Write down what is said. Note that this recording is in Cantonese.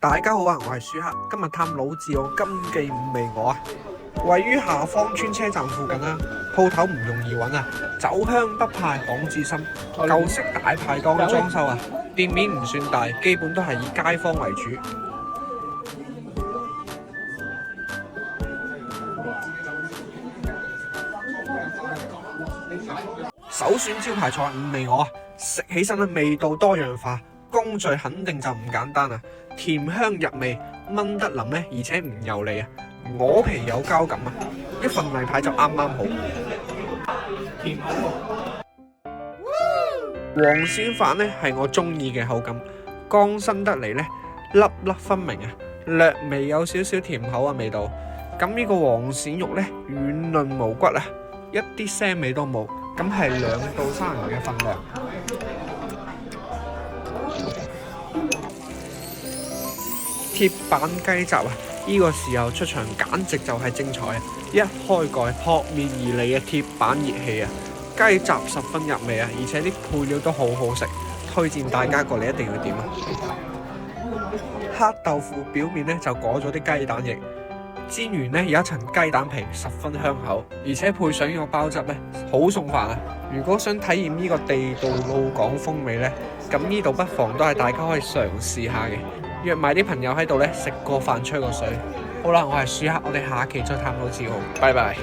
大家好啊，我係舒克，今日探老字號金記五味鵝啊，位於下芳村車站附近啦，鋪頭唔容易揾啊，酒香北派巷子深，舊式大排檔嘅裝修啊，店面唔算大，基本都係以街坊為主。首選招牌菜五味鵝啊，食起身嘅味道多樣化，工序肯定就唔簡單啊！甜香入味，炆得腍咧，而且唔油膩啊，鵝皮有膠感啊，一份例牌就啱啱好。甜黃鱔飯咧係我中意嘅口感，乾身得嚟咧粒粒分明啊，略微有少少甜口嘅味道。咁呢個黃鱔肉咧軟嫩無骨啊，一啲腥味都冇。咁係2到3人嘅份量。鐵板雞雜啊，呢個時候出場簡直就係精彩啊！一開蓋撲面而嚟嘅鐵板熱氣啊，雞雜十分入味啊，而且啲配料都好好食，推薦大家過嚟一定要點啊！黑豆腐表面咧就裹咗啲雞蛋液。煎完咧有一層雞蛋皮，十分香口，而且配上呢個包汁咧，好送飯啊！如果想體驗呢個地道老港風味咧，咁呢度不妨都係大家可以嘗試下嘅。約埋啲朋友喺度咧，食個飯吹個水。好啦，我係舒克，我哋下期再探老字號，拜拜。